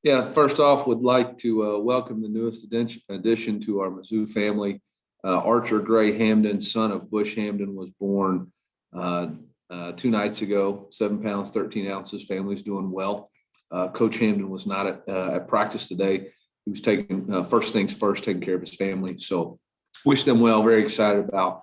Yeah, first off, would like to welcome the newest addition to our Mizzou family. Archer Gray Hamden, son of Bush Hamden, was born 2 nights ago, 7 pounds, 13 ounces. Family's doing well. Coach Hamden was not at practice today. He was taking first things first, taking care of his family. So wish them well. Very excited about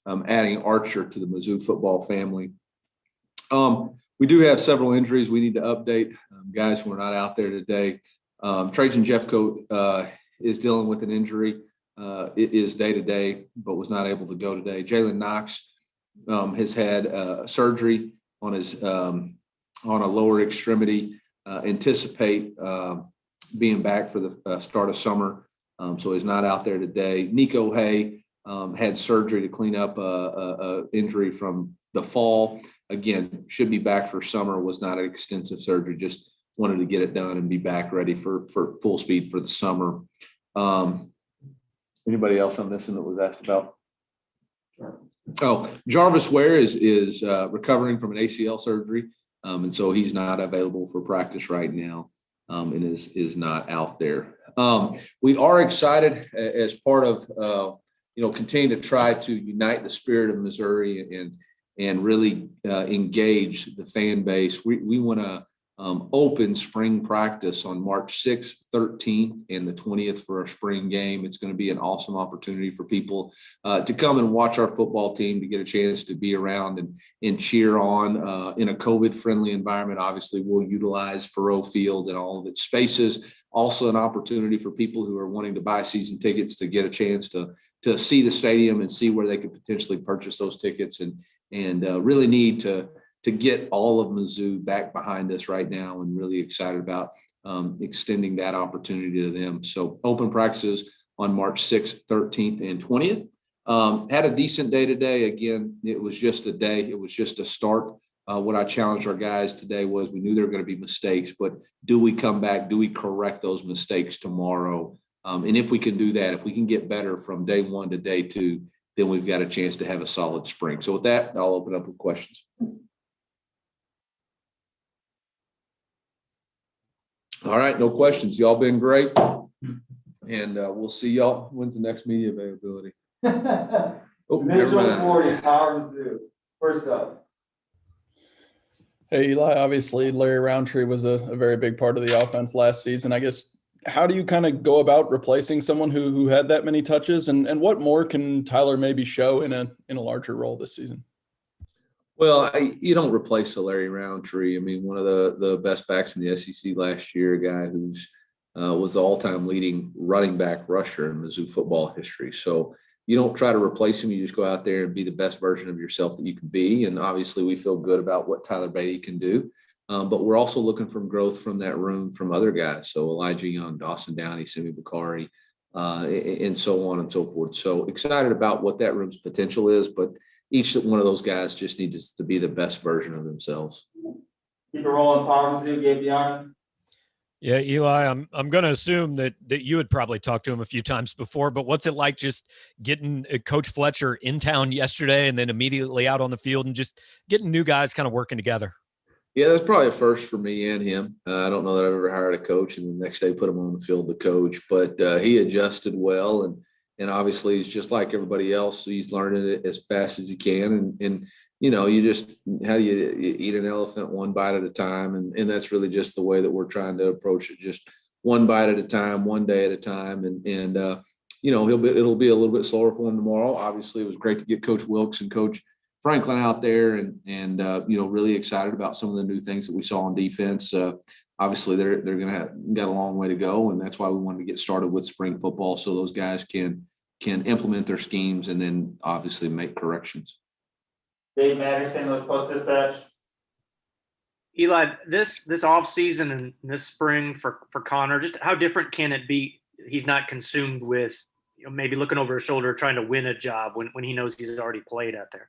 adding Archer to the Mizzou football family. We do have several injuries we need to update. Guys who are not out there today. Trajan Jeffcoat is dealing with an injury. It is day-to-day, but was not able to go today. Jalen Knox has had surgery on his on a lower extremity. Anticipate being back for the start of summer, so he's not out there today. Nico Hay had surgery to clean up a injury from the fall. Again, should be back for summer. Was not an extensive surgery. Just wanted to get it done and be back ready for full speed for the summer. Anybody else I'm missing that was asked about? Oh, Jarvis Ware is recovering from an ACL surgery, and so he's not available for practice right now, and is not out there. We are excited as part of continue to try to unite the spirit of Missouri and really engage the fan base. We want to open spring practice on March 6th, 13th, and the 20th for our spring game. It's going to be an awesome opportunity for people to come and watch our football team, to get a chance to be around and cheer on in a COVID-friendly environment. Obviously, we'll utilize Faroe Field and all of its spaces. Also an opportunity for people who are wanting to buy season tickets to get a chance to see the stadium and see where they could potentially purchase those tickets and really need to get all of Mizzou back behind us right now, and really excited about extending that opportunity to them. So open practices on March 6th, 13th, and 20th. Had a decent day today. Again, it was just a day. It was just a start. What I challenged our guys today was, we knew there were going to be mistakes, but do we come back? Do we correct those mistakes tomorrow? And if we can do that, if we can get better from day one to day two, then we've got a chance to have a solid spring. So with that, I'll open up with questions. All right, no questions. Y'all been great. And we'll see y'all. When's the next media availability? Visual 40, Power Mizzou. First up. Hey, Eli, obviously Larry Roundtree was a very big part of the offense last season. I guess, how do you kind of go about replacing someone who had that many touches, and what more can Tyler maybe show in a larger role this season? Well, you don't replace Larry Roundtree. I mean, one of the best backs in the SEC last year, a guy who's was the all-time leading running back rusher in Mizzou football history. So you don't try to replace him. You just go out there and be the best version of yourself that you can be. And obviously we feel good about what Tyler Beatty can do. But we're also looking for growth from that room from other guys. So Elijah Young, Dawson Downey, Simi Bakari, and so on and so forth. So excited about what that room's potential is, but each one of those guys just needs to be the best version of themselves. Keep it rolling, Power Mizzou, Gabe Beyond. Yeah, Eli, I'm going to assume that you had probably talked to him a few times before, but what's it like just getting Coach Fletcher in town yesterday and then immediately out on the field and just getting new guys kind of working together? Yeah, that's probably a first for me and him. I don't know that I've ever hired a coach and the next day put him on the field to coach, but he adjusted well. And obviously he's just like everybody else. So he's learning it as fast as he can. And you just, how do you eat an elephant one bite at a time? And that's really just the way that we're trying to approach it. Just one bite at a time, one day at a time. And it'll be a little bit slower for him tomorrow. Obviously it was great to get Coach Wilkes and Coach Franklin out there and really excited about some of the new things that we saw on defense. Obviously they're going to got a long way to go. And that's why we wanted to get started with spring football, so those guys can implement their schemes and then obviously make corrections. Dave Matter, St. Louis Post-Dispatch. Eli, this off season and this spring for Connor, just how different can it be? He's not consumed with maybe looking over his shoulder trying to win a job when he knows he's already played out there.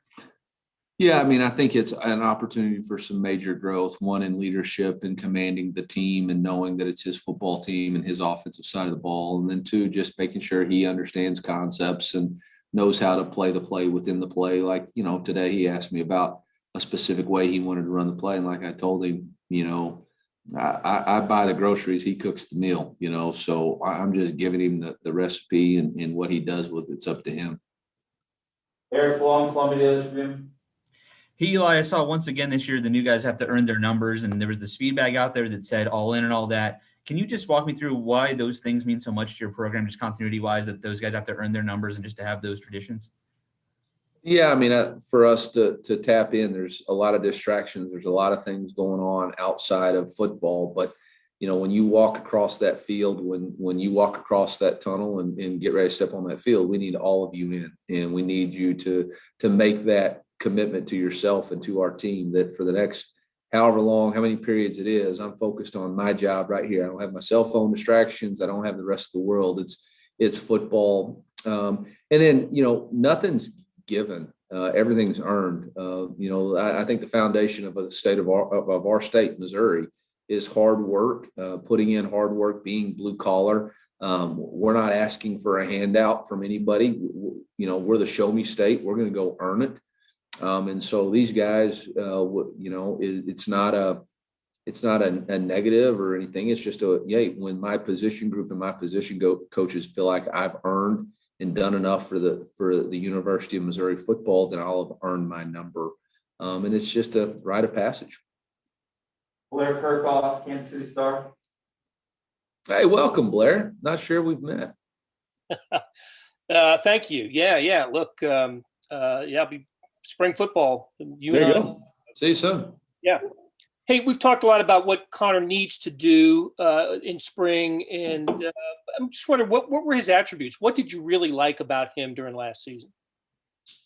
Yeah, I mean, I think it's an opportunity for some major growth, one in leadership and commanding the team and knowing that it's his football team and his offensive side of the ball. And then two, just making sure he understands concepts and knows how to play the play within the play. Like, today he asked me about a specific way he wanted to run the play. And like I told him, I buy the groceries, he cooks the meal, so I'm just giving him the recipe and what he does with it's up to him. Eric Long, Columbia Daily Tribune. Hey, Eli, I saw once again this year the new guys have to earn their numbers, and there was the speed bag out there that said all in and all that. Can you just walk me through why those things mean so much to your program, just continuity-wise, that those guys have to earn their numbers and just to have those traditions? Yeah, I mean, for us to tap in, there's a lot of distractions. There's a lot of things going on outside of football. But, when you walk across that field, when you walk across that tunnel and get ready to step on that field, we need all of you in, and we need you to make that commitment to yourself and to our team that for the next however long, how many periods it is, I'm focused on my job right here. I don't have my cell phone distractions. I don't have the rest of the world. It's football. And then, nothing's given. Everything's earned. I think the foundation of the state of our state, Missouri, is hard work, putting in hard work, being blue collar. We're not asking for a handout from anybody. We're the show me state. We're going to go earn it. And so these guys, it's not a negative or anything. It's just when my position group and my position coaches feel like I've earned and done enough for the University of Missouri football, then I'll have earned my number. And it's just a rite of passage. Blair Kirkhoff, Kansas City Star. Hey, welcome, Blair. Not sure we've met. Thank you. Yeah. Look, spring football. There you go. See you soon. Yeah. Hey, we've talked a lot about what Connor needs to do in spring, and I'm just wondering what were his attributes? What did you really like about him during last season?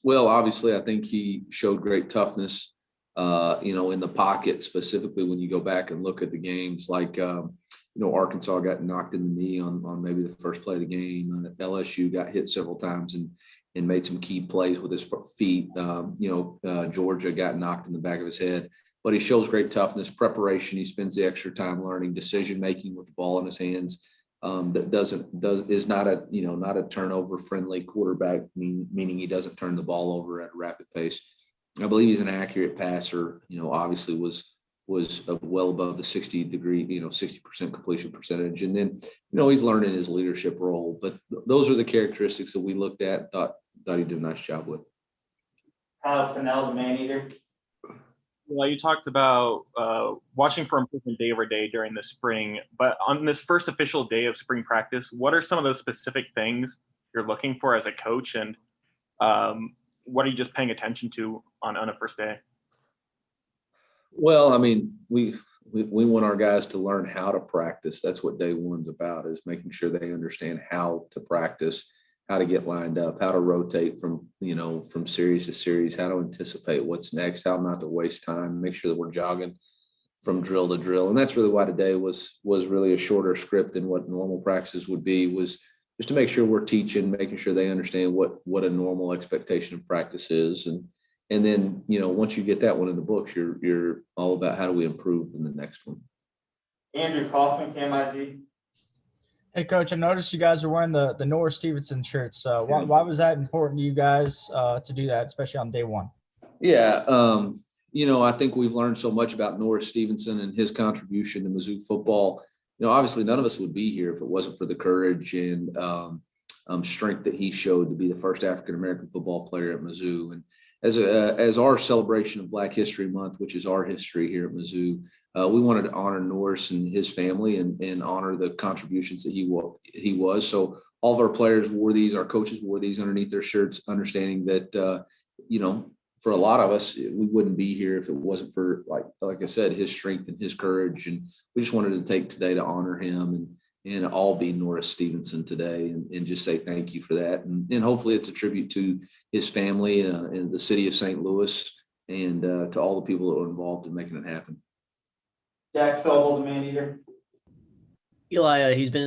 Well, obviously, I think he showed great toughness, in the pocket, specifically when you go back and look at the games like, Arkansas got knocked in the knee on maybe the first play of the game. LSU got hit several times and made some key plays with his feet. Georgia got knocked in the back of his head. But he shows great toughness, preparation. He spends the extra time learning, decision-making with the ball in his hands. Is not a turnover-friendly quarterback, meaning he doesn't turn the ball over at a rapid pace. I believe he's an accurate passer. Obviously was well above the 60% completion percentage. And then, he's learning his leadership role. But those are the characteristics that we looked at. Thought he did a nice job with. Kyle Fennell, the man eater. Well, you talked about watching for improvement day over day during the spring, but on this first official day of spring practice, what are some of those specific things you're looking for as a coach, and what are you just paying attention to on a first day? Well, I mean, we want our guys to learn how to practice. That's what day one's about, is making sure they understand how to practice, how to get lined up, how to rotate from series to series, how to anticipate what's next, how not to waste time, make sure that we're jogging from drill to drill. And that's really why today was really a shorter script than what normal practices would be, was just to make sure we're teaching, making sure they understand what a normal expectation of practice is. And then, once you get that one in the books, you're all about how do we improve in the next one. Andrew Kaufman, KMIZ. Hey, Coach, I noticed you guys are wearing the Norris Stevenson shirts. Why was that important to you guys to do that, especially on day one? Yeah, I think we've learned so much about Norris Stevenson and his contribution to Mizzou football. Obviously none of us would be here if it wasn't for the courage and strength that he showed to be the first African-American football player at Mizzou. And as our celebration of Black History Month, which is our history here at Mizzou, we wanted to honor Norris and his family and honor the contributions that he was. So all of our players wore these, our coaches wore these underneath their shirts, understanding that, for a lot of us, we wouldn't be here if it wasn't for, like I said, his strength and his courage. And we just wanted to take today to honor him and all be Norris Stevenson today and just say thank you for that. And hopefully it's a tribute to his family and the city of St. Louis and to all the people that were involved in making it happen. Jack Sobel, the man eater. Eli, he's been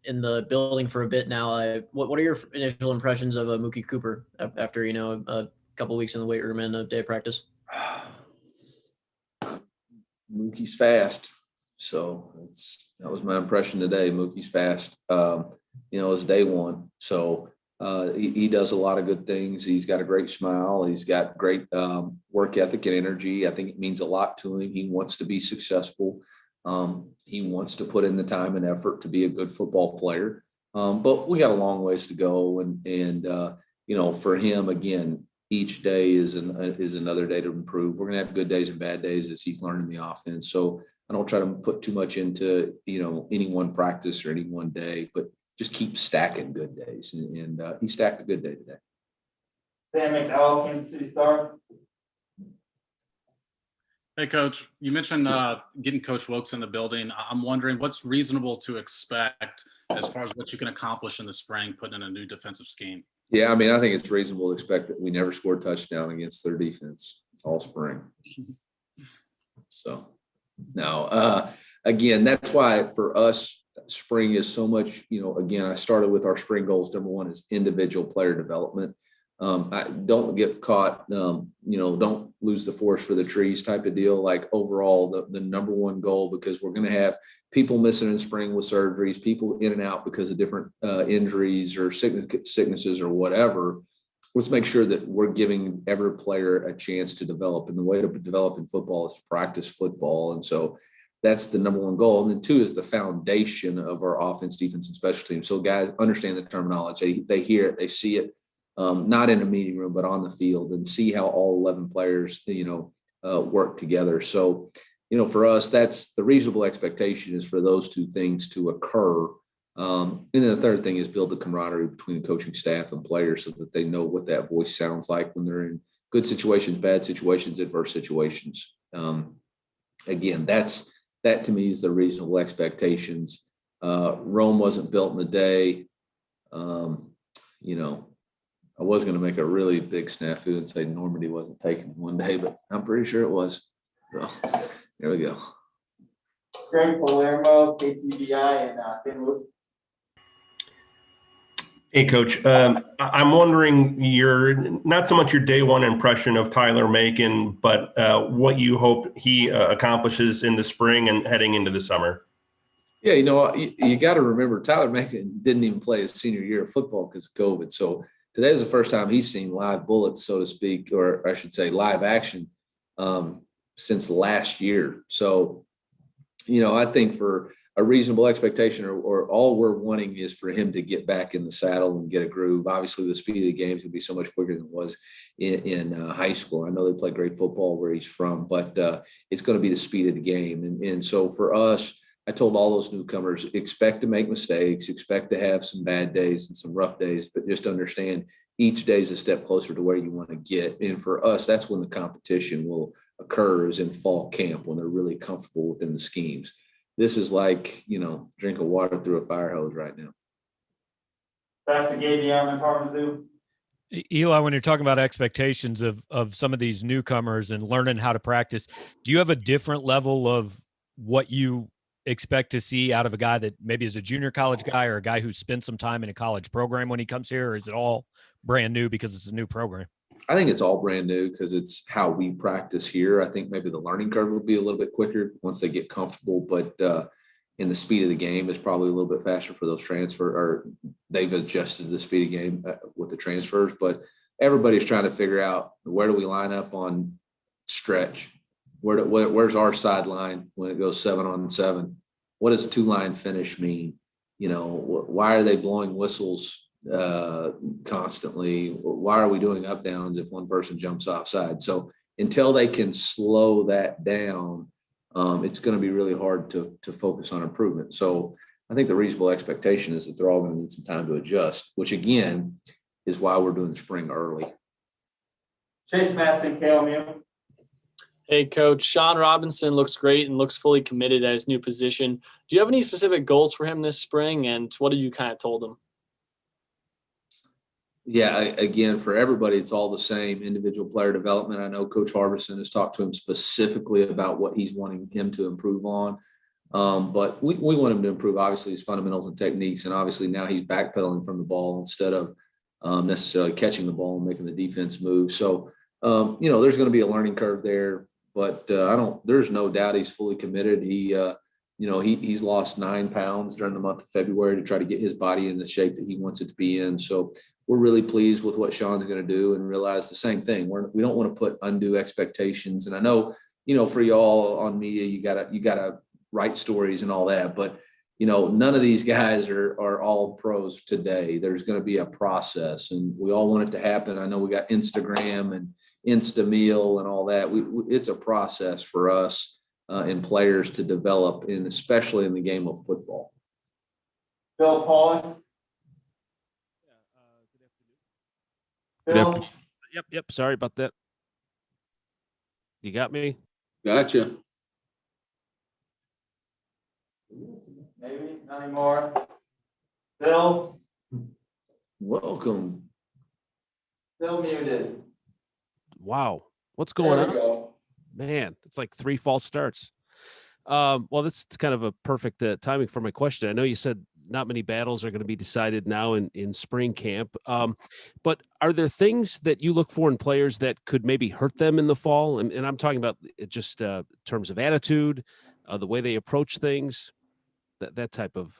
in the building for a bit now. What are your initial impressions of Mookie Cooper after a couple weeks in the weight room and a day of practice? Mookie's fast, so that was my impression today. Mookie's fast. It's day one, so he does a lot of good things. He's got a great smile. He's got great work ethic and energy. I think it means a lot to him. He wants to be successful. He wants to put in the time and effort to be a good football player. But we got a long ways to go. And for him, again, each day is another day to improve. We're going to have good days and bad days as he's learning the offense. So I don't try to put too much into, any one practice or any one day, but just keep stacking good days. And he stacked a good day today. Sam McDowell, Kansas City Star. Hey, Coach, you mentioned getting Coach Wilkes in the building. I'm wondering what's reasonable to expect as far as what you can accomplish in the spring, putting in a new defensive scheme. Yeah, I mean, I think it's reasonable to expect that we never scored a touchdown against their defense all spring. So, now, again, that's why for us, spring is so much, again, I started with our spring goals. Number one is individual player development. I don't get caught, don't lose the forest for the trees type of deal. Like overall, the number one goal, because we're going to have people missing in spring with surgeries, people in and out because of different injuries or sicknesses or whatever. Let's make sure that we're giving every player a chance to develop. And the way to develop in football is to practice football. And so that's the number one goal. And then two is the foundation of our offense, defense, and special teams. So guys understand the terminology. They hear it, they see it. Not in a meeting room, but on the field, and see how all 11 players, work together. So, for us, that's the reasonable expectation is for those two things to occur. And then the third thing is build the camaraderie between the coaching staff and players so that they know what that voice sounds like when they're in good situations, bad situations, adverse situations. Again, that to me is the reasonable expectations. Rome wasn't built in a day. I was going to make a really big snafu and say Normandy wasn't taken one day, but I'm pretty sure it was. So there we go. Greg Palermo, KTVI in St. Louis. Hey, Coach. I'm wondering not so much your day one impression of Tyler Meagan, but what you hope he accomplishes in the spring and heading into the summer. Yeah, you got to remember Tyler Meagan didn't even play his senior year of football because of COVID. So today is the first time he's seen live bullets, so to speak, or I should say live action since last year. So, I think for a reasonable expectation or all we're wanting is for him to get back in the saddle and get a groove. Obviously, the speed of the game is going to be so much quicker than it was in high school. I know they play great football where he's from, but it's going to be the speed of the game. And so for us, I told all those newcomers, expect to make mistakes, expect to have some bad days and some rough days, but just understand each day is a step closer to where you want to get. And for us, that's when the competition will occur, is in fall camp, when they're really comfortable within the schemes. This is like, drinking water through a fire hose right now. Back to Gavion and Kalamazoo. Eli, when you're talking about expectations of some of these newcomers and learning how to practice, do you have a different level of what you expect to see out of a guy that maybe is a junior college guy or a guy who spent some time in a college program when he comes here? Or is it all brand new because it's a new program? I think it's all brand new because it's how we practice here. I think maybe the learning curve will be a little bit quicker once they get comfortable, but in the speed of the game is probably a little bit faster for those or they've adjusted the speed of game with the transfers, but everybody's trying to figure out, where do we line up on stretch? Where's our sideline when it goes 7-on-7? What does a 2-line finish mean? Why are they blowing whistles constantly? Why are we doing up downs if one person jumps offside? So until they can slow that down, it's going to be really hard to focus on improvement. So I think the reasonable expectation is that they're all going to need some time to adjust, which again is why we're doing spring early. Chase Matson, KLMU. Hey, Coach. Sean Robinson looks great and looks fully committed at his new position. Do you have any specific goals for him this spring, and what have you kind of told him? Yeah, again, for everybody, it's all the same individual player development. I know Coach Harbison has talked to him specifically about what he's wanting him to improve on. But we want him to improve, obviously, his fundamentals and techniques. And obviously now he's backpedaling from the ball instead of necessarily catching the ball and making the defense move. So, there's going to be a learning curve there. But there's no doubt he's fully committed. He's lost 9 pounds during the month of February to try to get his body in the shape that he wants it to be in. So we're really pleased with what Sean's going to do and realize the same thing. We don't want to put undue expectations. And I know, for y'all on media, you gotta write stories and all that, but none of these guys are all pros today. There's going to be a process, and we all want it to happen. I know we got Instagram and Insta meal and all that. It's a process for us and players to develop, and especially in the game of football. Bill Pauling. Bill. Yep. Sorry about that. You got me? Gotcha. Maybe not anymore. Bill. Welcome. Bill muted. Wow. What's going There we on? go. Man, it's like 3 false starts. Well, that's kind of a perfect timing for my question. I know you said not many battles are going to be decided now in spring camp. But are there things that you look for in players that could maybe hurt them in the fall? And I'm talking about just terms of attitude, the way they approach things, that type of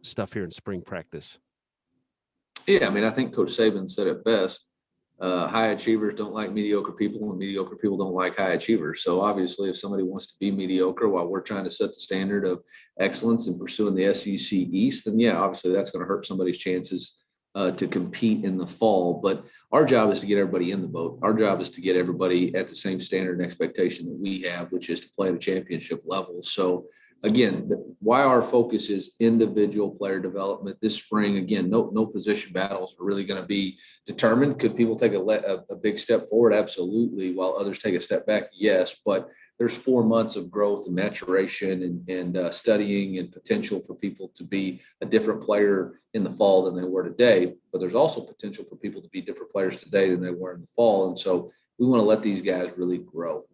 stuff here in spring practice. Yeah, I mean, I think Coach Saban said it best. High achievers don't like mediocre people, and mediocre people don't like high achievers. So obviously, if somebody wants to be mediocre while we're trying to set the standard of excellence and pursuing the SEC East, then yeah, obviously that's going to hurt somebody's chances to compete in the fall. But our job is to get everybody in the boat. Our job is to get everybody at the same standard and expectation that we have, which is to play at a championship level. So again, why our focus is individual player development this spring. Again, no position battles are really going to be determined. Could people take a big step forward? Absolutely. While others take a step back? Yes. But there's 4 months of growth and maturation and studying and potential for people to be a different player in the fall than they were today. But there's also potential for people to be different players today than they were in the fall. And so we want to let these guys really grow.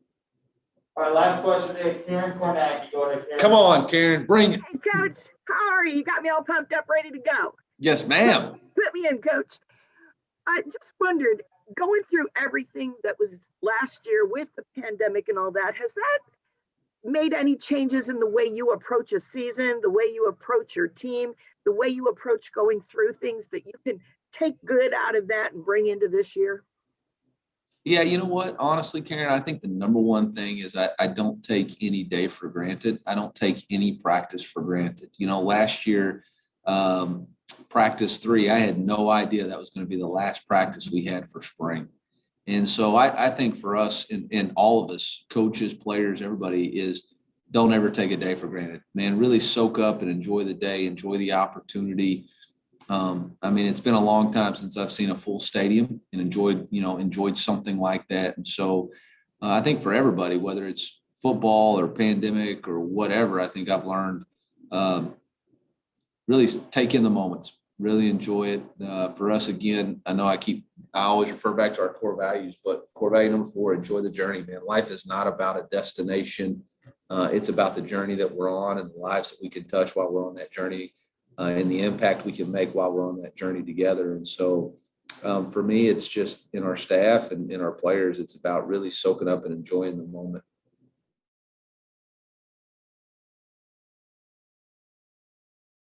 All right, last question to Karen Cornett. Go to Karen. Come on, Karen, bring it. Hey, Coach, how are you? You got me all pumped up, ready to go. Yes, ma'am. Put me in, Coach. I just wondered, going through everything that was last year with the pandemic and all that, has that made any changes in the way you approach a season, the way you approach your team, the way you approach going through things that you can take good out of that and bring into this year? Yeah, you know what? Honestly, Karen, I think the number one thing is I don't take any day for granted. I don't take any practice for granted. Last year, practice 3, I had no idea that was going to be the last practice we had for spring. And so I think for us and all of us, coaches, players, everybody, is don't ever take a day for granted. Man, really soak up and enjoy the day, enjoy the opportunity. I mean, it's been a long time since I've seen a full stadium and enjoyed something like that. And so I think for everybody, whether it's football or pandemic or whatever, I think I've learned really take in the moments, really enjoy it. For us, again, I know I always refer back to our core values, but core value number 4, enjoy the journey, man. Life is not about a destination. It's about the journey that we're on and the lives that we can touch while we're on that journey. And the impact we can make while we're on that journey together. And so for me, it's just in our staff and in our players, it's about really soaking up and enjoying the moment.